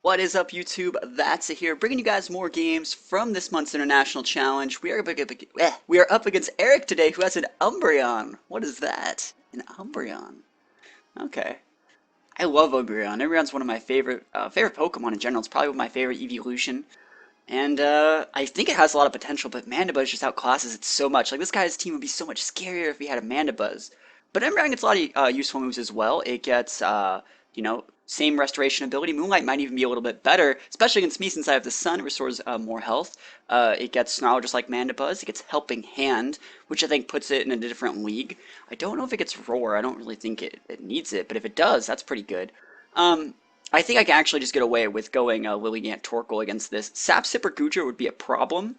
What is up, YouTube? That's it here, bringing you guys more games from this month's International Challenge. We are up against Eric today, who has an Umbreon. What is that? An Umbreon. Okay. I love Umbreon. Umbreon's one of my favorite Pokemon in general. It's probably my favorite evolution. And I think it has a lot of potential, but Mandibuzz just outclasses it so much. Like, this guy's team would be so much scarier if he had a Mandibuzz. But Umbreon gets a lot of useful moves as well. It gets, same restoration ability. Moonlight might even be a little bit better, especially against me since I have the Sun. It restores more health. It gets Snarl just like Mandibuzz. It gets Helping Hand, which I think puts it in a different league. I don't know if it gets Roar. I don't really think it needs it, but if it does, that's pretty good. I think I can actually just get away with going Lilligant Torkoal against this. Sap Sipper Goodra would be a problem.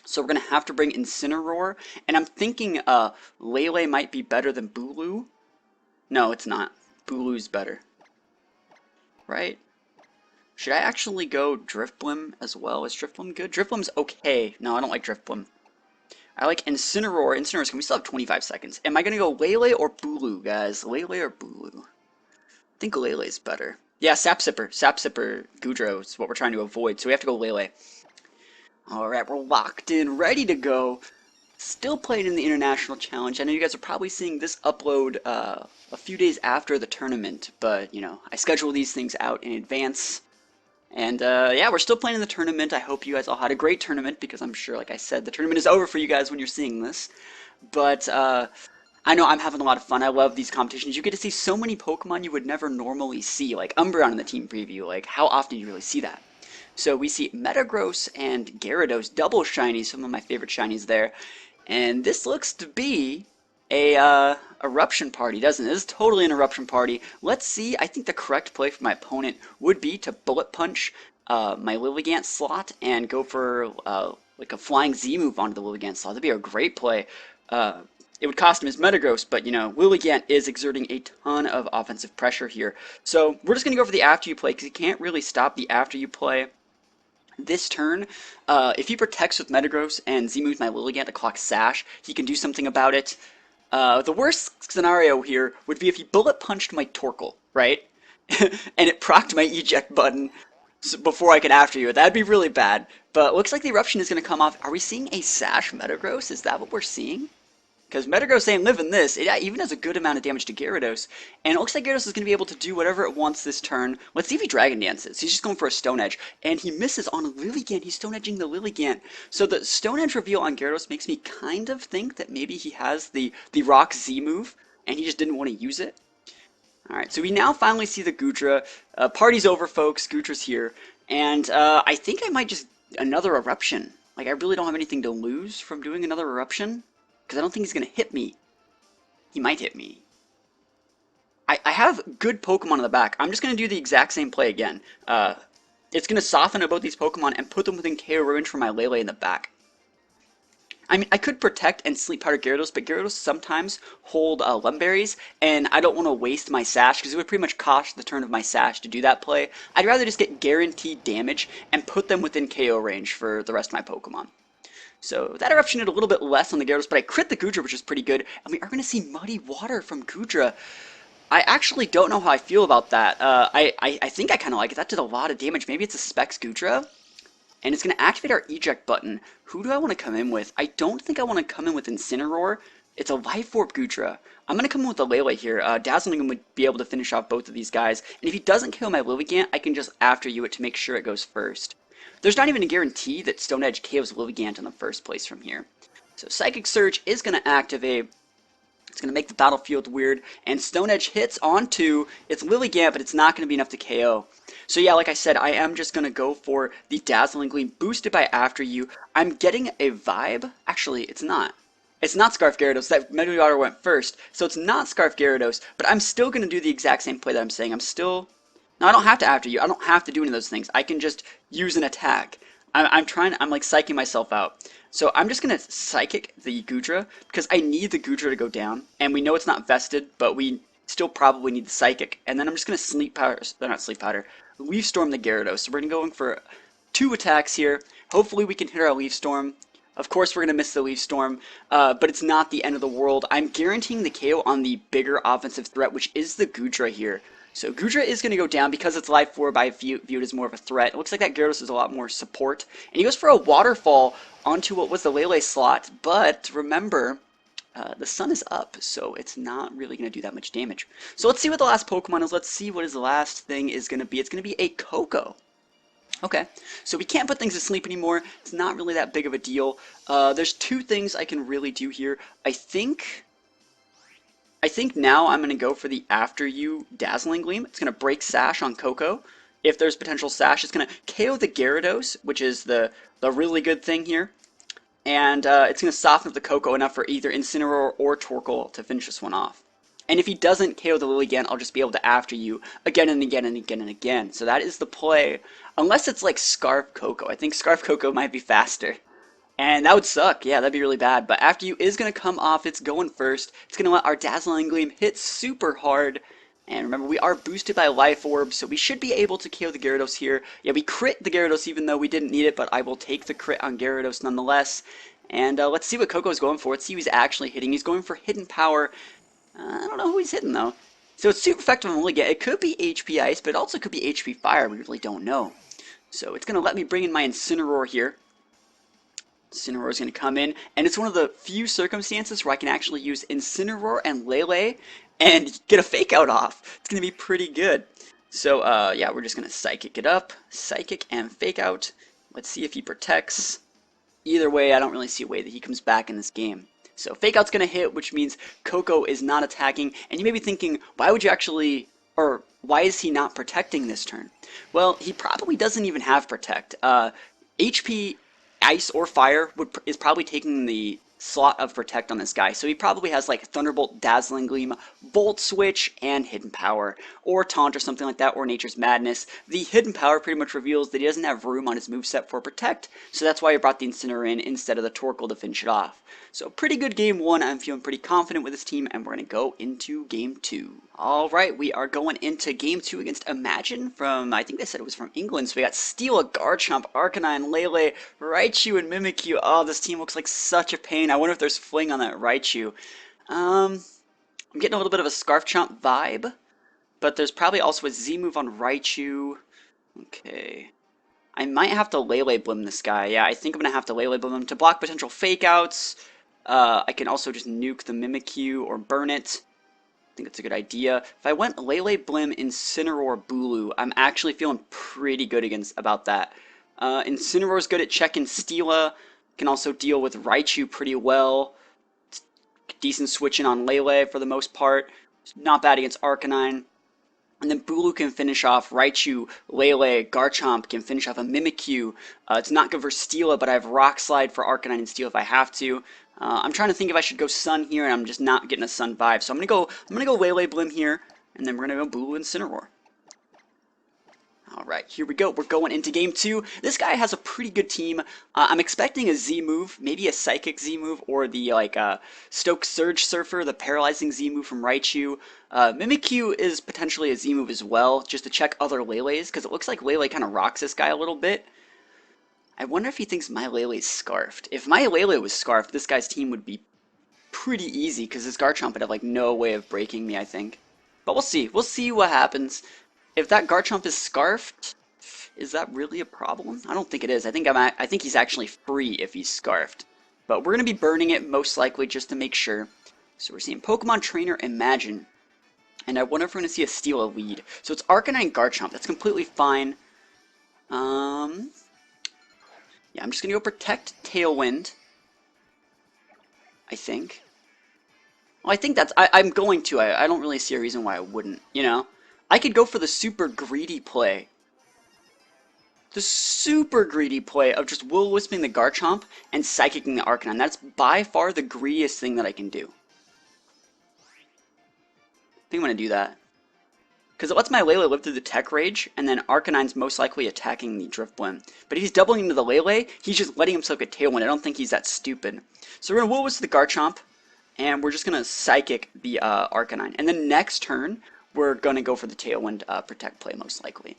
So we're going to have to bring Incineroar. And I'm thinking Lele might be better than Bulu. No, it's not. Bulu's better. Right? Should I actually go Drifblim as well? Is Drifblim good? Drifblim's okay. No, I don't like Drifblim. I like Incineroar. Incineroar, we still have 25 seconds. Am I going to go Lele or Bulu, guys? Lele or Bulu? I think Lele's better. Yeah, Sap Sipper. Sap Sipper Goodra is what we're trying to avoid, so we have to go Lele. Alright, we're locked in, ready to go. Still playing in the International Challenge. I know you guys are probably seeing this upload a few days after the tournament, but, you know, I schedule these things out in advance. And, yeah, we're still playing in the tournament. I hope you guys all had a great tournament, because I'm sure, like I said, the tournament is over for you guys when you're seeing this. But, I know I'm having a lot of fun. I love these competitions. You get to see so many Pokemon you would never normally see, like Umbreon in the team preview. Like, how often do you really see that? So we see Metagross and Gyarados, double shinies, some of my favorite shinies there. And this looks to be a Eruption Party, doesn't it? This is totally an Eruption Party. Let's see. I think the correct play for my opponent would be to Bullet Punch my Lilligant slot and go for like a Flying Z move onto the Lilligant slot. That'd be a great play. It would cost him his Metagross, but, you know, Lilligant is exerting a ton of offensive pressure here. So we're just going to go for the After You play, because he can't really stop the After You play this turn. If he protects with Metagross and Z-moves my Lilligant to clock Sash, he can do something about it. The worst scenario here would be if he Bullet Punched my Torkoal, right? And it procced my eject button before I could After You. That'd be really bad. But looks like the Eruption is going to come off. Are we seeing a Sash Metagross? Is that what we're seeing? Because Metagross ain't living this. It even has a good amount of damage to Gyarados. And it looks like Gyarados is going to be able to do whatever it wants this turn. Let's see if he Dragon Dances. He's just going for a Stone Edge. And he misses on a Lilligant. He's Stone Edging the Lilligant. So the Stone Edge reveal on Gyarados makes me kind of think that maybe he has the Rock Z move. And he just didn't want to use it. Alright, so we now finally see the Goodra. Party's over, folks. Goodra's here. And I think I might just... another Eruption. Like, I really don't have anything to lose from doing another Eruption. Because I don't think he's going to hit me. He might hit me. I have good Pokemon in the back. I'm just going to do the exact same play again. It's going to soften about these Pokemon and put them within KO range for my Lele in the back. I mean, I could protect and Sleep Powder Gyarados, but Gyarados sometimes hold Lumberries, and I don't want to waste my Sash, because it would pretty much cost the turn of my Sash to do that play. I'd rather just get guaranteed damage and put them within KO range for the rest of my Pokemon. So that Eruption did a little bit less on the Gyarados, but I crit the Goodra, which is pretty good. And we are going to see Muddy Water from Goodra. I actually don't know how I feel about that. I think I kind of like it. That did a lot of damage. Maybe it's a Specs Goodra. And it's going to activate our eject button. Who do I want to come in with? I don't think I want to come in with Incineroar. It's a Life Orb Goodra. I'm going to come in with a Lele here. Dazzling would be able to finish off both of these guys. And if he doesn't kill my Lilligant, I can just After You it to make sure it goes first. There's not even a guarantee that Stone Edge KOs Lilligant in the first place from here. So Psychic Surge is going to activate. It's going to make the battlefield weird. And Stone Edge hits onto its Lilligant, but it's not going to be enough to KO. So yeah, like I said, I am just going to go for the Dazzling Gleam boosted by After You. I'm getting a vibe. Actually, it's not. It's not Scarf Gyarados. That Muddy Water went first. So it's not Scarf Gyarados. But I'm still going to do the exact same play that I'm saying. I'm still... No, I don't have to After You. I don't have to do any of those things. I can just use an attack. I'm like psyching myself out. So I'm just going to Psychic the Goodra, because I need the Goodra to go down. And we know it's not vested, but we still probably need the Psychic. And then I'm just going to Sleep Powder, not Sleep Powder, Leaf Storm the Gyarados. So we're going to go in for 2 attacks here. Hopefully we can hit our Leaf Storm. Of course we're going to miss the Leaf Storm, but it's not the end of the world. I'm guaranteeing the KO on the bigger offensive threat, which is the Goodra here. So Gudra is going to go down because it's life orb. I view it as more of a threat. It looks like that Gyarados is a lot more support. And he goes for a waterfall onto what was the Lele slot. But remember, the sun is up, so it's not really going to do that much damage. So let's see what the last Pokemon is. Let's see what his last thing is going to be. It's going to be a Koko. Okay, so we can't put things to sleep anymore. It's not really that big of a deal. There's two things I can really do here. I think now I'm going to go for the After You Dazzling Gleam. It's going to break Sash on Koko. If there's potential Sash, it's going to KO the Gyarados, which is the really good thing here. And it's going to soften up the Koko enough for either Incineroar or Torkoal to finish this one off. And if he doesn't KO the Lilligant, I'll just be able to After You again and again and again and again. So that is the play. Unless it's like Scarf Koko. I think Scarf Koko might be faster. And that would suck. Yeah, that'd be really bad. But After You is going to come off. It's going first. It's going to let our Dazzling Gleam hit super hard. And remember, we are boosted by Life Orb, so we should be able to KO the Gyarados here. Yeah, we crit the Gyarados even though we didn't need it, but I will take the crit on Gyarados nonetheless. And let's see what Koko's going for. Let's see who he's actually hitting. He's going for Hidden Power. I don't know who he's hitting, though. So it's super effective on Lilligant. It could be HP Ice, but it also could be HP Fire. We really don't know. So it's going to let me bring in my Incineroar here. Incineroar is going to come in, and it's one of the few circumstances where I can actually use Incineroar and Lele and get a Fake Out off. It's going to be pretty good. So, yeah, we're just going to Psychic it up. Psychic and Fake Out. Let's see if he protects. Either way, I don't really see a way that he comes back in this game. So Fake Out's going to hit, which means Koko is not attacking. And you may be thinking, why would you actually, or why is he not protecting this turn? Well, he probably doesn't even have Protect. HP Ice or Fire is probably taking the slot of Protect on this guy. So he probably has like Thunderbolt, Dazzling Gleam, Volt Switch, and Hidden Power. Or Taunt or something like that, or Nature's Madness. The Hidden Power pretty much reveals that he doesn't have room on his moveset for Protect. So that's why he brought the Incineroar in instead of the Torkoal to finish it off. So pretty good game one. I'm feeling pretty confident with this team, and we're going to go into game two. Alright, we are going into game two against Imagine from, I think they said it was from England. So we got Steela, Garchomp, Arcanine, Lele, Raichu, and Mimikyu. Oh, this team looks like such a pain. I wonder if there's Fling on that Raichu. I'm getting a little bit of a Scarf Chomp vibe, but there's probably also a Z-move on Raichu. Okay. I might have to Lele Blim this guy. Yeah, I think I'm going to have to Lele Blim him to block potential Fake Outs. I can also just nuke the Mimikyu or burn it. I think it's a good idea. If I went Lele Blim, Incineroar, Bulu, I'm actually feeling pretty good about that. Incineroar's good at checking Steela. Can also deal with Raichu pretty well. Decent switching on Lele for the most part. Not bad against Arcanine. And then Bulu can finish off Raichu, Lele, Garchomp can finish off a Mimikyu. It's not good for Steela, but I have Rock Slide for Arcanine and Steela if I have to. I'm trying to think if I should go Sun here, and I'm just not getting a Sun vibe. So I'm gonna go Lele Blim here, and then we're gonna go Bulu and Incineroar. Alright, here we go. We're going into game two. This guy has a pretty good team. I'm expecting a Z move, maybe a Psychic Z move, or the Stoke Surge Surfer, the paralyzing Z move from Raichu. Mimikyu is potentially a Z move as well, just to check other Leles, because it looks like Lele kind of rocks this guy a little bit. I wonder if he thinks my Lele is scarfed. If my Lele was scarfed, this guy's team would be pretty easy, because his Garchomp would have like no way of breaking me, I think. But we'll see. We'll see what happens. If that Garchomp is scarfed, is that really a problem? I don't think it is. I think he's actually free if he's scarfed. But we're going to be burning it most likely just to make sure. So we're seeing Pokemon Trainer Imagine. And I wonder if we're going to see a Steela lead. So it's Arcanine Garchomp. That's completely fine. Yeah, I'm just going to go Protect Tailwind. I think. Well, I think that's... I'm going to. I don't really see a reason why I wouldn't, you know? I could go for the super greedy play. The super greedy play of just Will-O-Wisping the Garchomp and Psychicking the Arcanine. That's by far the greediest thing that I can do. I think I'm going to do that. Because it lets my Lele live through the Tech Rage, and then Arcanine's most likely attacking the Drifblim. But if he's doubling into the Lele, he's just letting himself get Tailwind. I don't think he's that stupid. So we're going to Will-O-Wisp the Garchomp, and we're just going to Psychic the Arcanine. And then next turn, we're going to go for the Tailwind Protect play, most likely.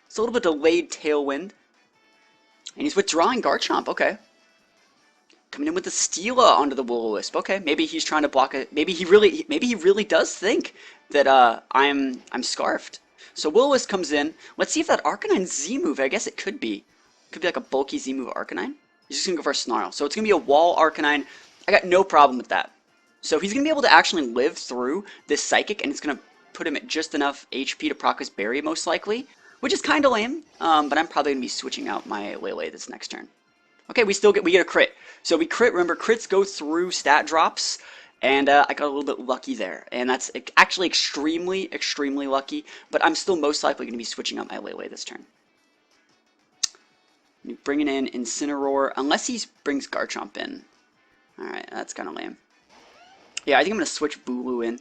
It's a little bit delayed Tailwind. And he's withdrawing Garchomp, okay. Coming in with the Steela onto the Will-O-Wisp. Okay, maybe he's trying to block it. Maybe he really does think that I'm scarfed. So Will-O-Wisp comes in. Let's see if that Arcanine Z move. I guess it could be. Could be like a bulky Z move Arcanine. He's just gonna go for a Snarl. So it's gonna be a wall Arcanine. I got no problem with that. So he's gonna be able to actually live through this Psychic, and it's gonna put him at just enough HP to proc his Berry most likely, which is kind of lame. But I'm probably gonna be switching out my Lele this next turn. Okay, we get a crit. So we crit. Remember, crits go through stat drops, and I got a little bit lucky there. And that's actually extremely, extremely lucky. But I'm still most likely going to be switching out my Lele this turn. Bringing in Incineroar, unless he brings Garchomp in. Alright, that's kind of lame. Yeah, I think I'm going to switch Bulu in.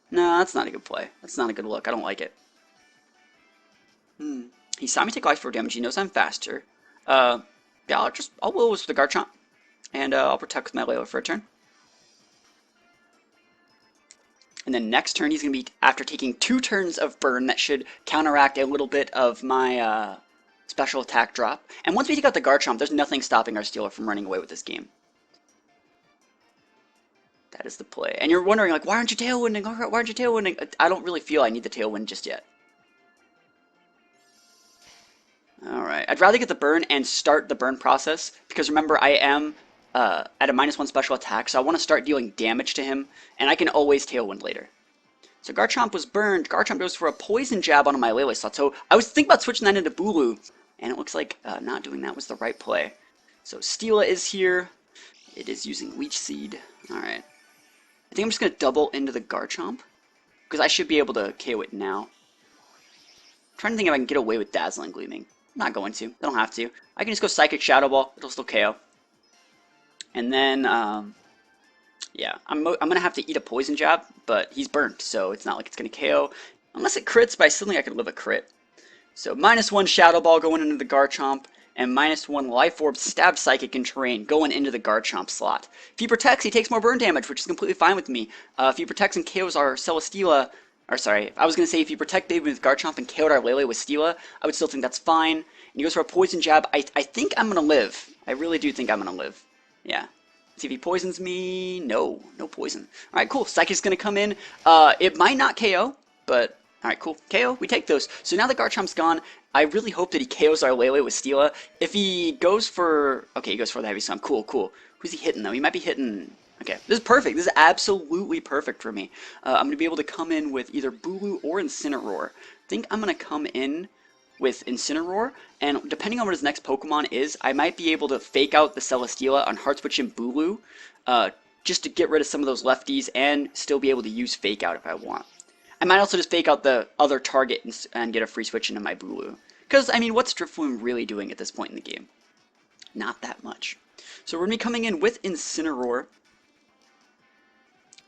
No, that's not a good play. That's not a good look. I don't like it. He saw me take Life 4 damage. He knows I'm faster. Yeah, I'll Will-O-Wisp with the Garchomp, and I'll protect with my Lele for a turn. And then next turn, he's going to be, after taking 2 turns of burn, that should counteract a little bit of my special attack drop. And once we take out the Garchomp, there's nothing stopping our Steeler from running away with this game. That is the play. And you're wondering, like, why aren't you tailwinding? Why aren't you tailwinding? I don't really feel I need the tailwind just yet. Alright, I'd rather get the burn and start the burn process, because remember, I am at a -1 special attack, so I want to start dealing damage to him, and I can always tailwind later. So Garchomp was burned. Garchomp goes for a poison jab onto my Lele slot, so I was thinking about switching that into Bulu, and it looks like not doing that was the right play. So Steela is here. It is using Leech Seed. Alright. I think I'm just going to double into the Garchomp, because I should be able to KO it now. I'm trying to think if I can get away with Dazzling Gleaming. I'm not going to. I don't have to. I can just go Psychic Shadow Ball. It'll still KO. And then, yeah, I'm going to have to eat a Poison Jab, but he's burnt, so it's not like it's going to KO. Unless it crits, but I still think I could live a crit. So -1 Shadow Ball going into the Garchomp, and -1 Life Orb Stab Psychic in Terrain going into the Garchomp slot. If he protects, he takes more burn damage, which is completely fine with me. If he protects and KOs our Celesteela, or sorry, I was going to say if he protect Baby with Garchomp and KO'd our Lele with Steela, I would still think that's fine. And he goes for a Poison Jab. I think I'm going to live. I really do think I'm going to live. Yeah. See if he poisons me. No poison. Alright, cool. Psychic's going to come in. It might not KO, but alright, cool. KO, we take those. So now that Garchomp's gone, I really hope that he KOs our Lele with Steela. If he goes for... Okay, he goes for the Heavy Slam. Cool. Who's he hitting, though? He might be hitting... Okay, this is perfect. This is absolutely perfect for me. I'm going to be able to come in with either Bulu or Incineroar. I think I'm going to come in with Incineroar, and depending on what his next Pokemon is, I might be able to fake out the Celesteela on Heart Switch and Bulu, just to get rid of some of those lefties and still be able to use Fake Out if I want. I might also just fake out the other target and get a free switch into my Bulu. Because, I mean, what's Drifblim really doing at this point in the game? Not that much. So we're going to be coming in with Incineroar.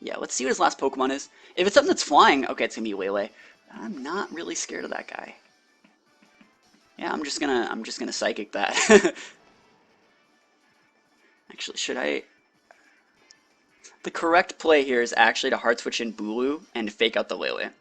Yeah, let's see what his last Pokemon is. If it's something that's flying, okay, it's gonna be Lele. I'm not really scared of that guy. Yeah, I'm just gonna Psychic that. Actually, should I? The correct play here is actually to Hard Switch in Bulu and fake out the Lele.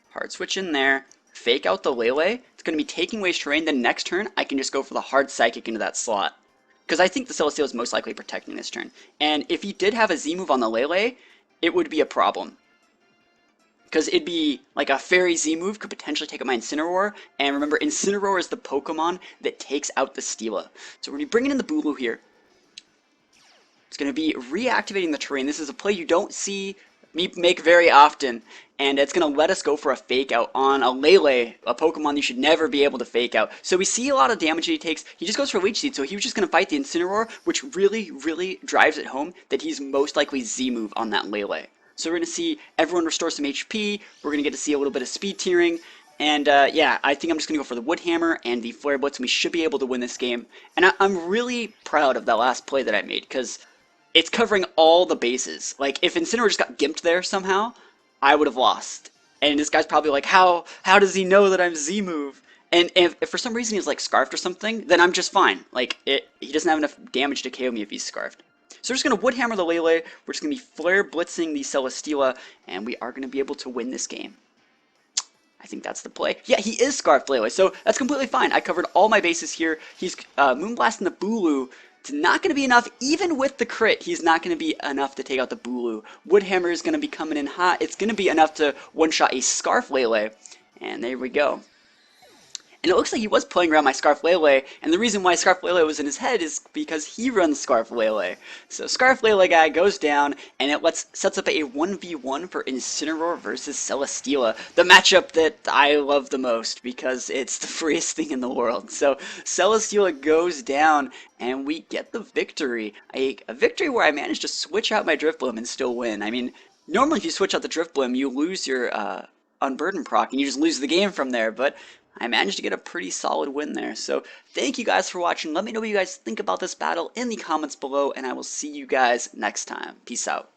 Hard Switch in there, fake out the Lele. It's gonna be taking Waste Terrain. Then next turn, I can just go for the Hard Psychic into that slot. Because I think the Celesteela is most likely protecting this turn. And if he did have a Z-move on the Lele, it would be a problem. Because it'd be like a Fairy Z-move could potentially take out my Incineroar. And remember, Incineroar is the Pokemon that takes out the Steela. So we're going to be bringing in the Bulu here. It's going to be reactivating the terrain. This is a play you don't see me make very often, and it's going to let us go for a fake out on a Lele, a Pokemon you should never be able to fake out. So we see a lot of damage that he takes. He just goes for Leech Seed, so he was just going to fight the Incineroar, which really drives it home that he's most likely Z-move on that Lele. So we're going to see everyone restore some HP, we're going to get to see a little bit of speed tiering, and yeah, I think I'm just going to go for the Wood Hammer and the Flare Blitz, and we should be able to win this game. And I'm really proud of that last play that I made, because it's covering all the bases. Like, if Incineroar just got gimped there somehow, I would have lost. And this guy's probably like, how does he know that I'm Z-move? And if for some reason he's like Scarfed or something, then I'm just fine. Like, he doesn't have enough damage to KO me if he's Scarfed. So we're just going to Wood Hammer the Lele, we're just going to be Flare Blitzing the Celesteela, and we are going to be able to win this game. I think that's the play. Yeah, he is Scarf Lele, so that's completely fine. I covered all my bases here. He's Moonblasting the Bulu. It's not going to be enough. Even with the crit, he's not going to be enough to take out the Bulu. Woodhammer is going to be coming in hot. It's going to be enough to one-shot a Scarf Lele. And there we go. And it looks like he was playing around my Scarf Lele, and the reason why Scarf Lele was in his head is because he runs Scarf Lele. So Scarf Lele guy goes down, and it sets up a 1v1 for Incineroar versus Celesteela, the matchup that I love the most because it's the freest thing in the world. So Celesteela goes down, and we get the victory. A victory where I managed to switch out my Drifblim and still win. I mean, normally if you switch out the Drifblim, you lose your Unburden proc, and you just lose the game from there, but I managed to get a pretty solid win there. So thank you guys for watching. Let me know what you guys think about this battle in the comments below, and I will see you guys next time. Peace out.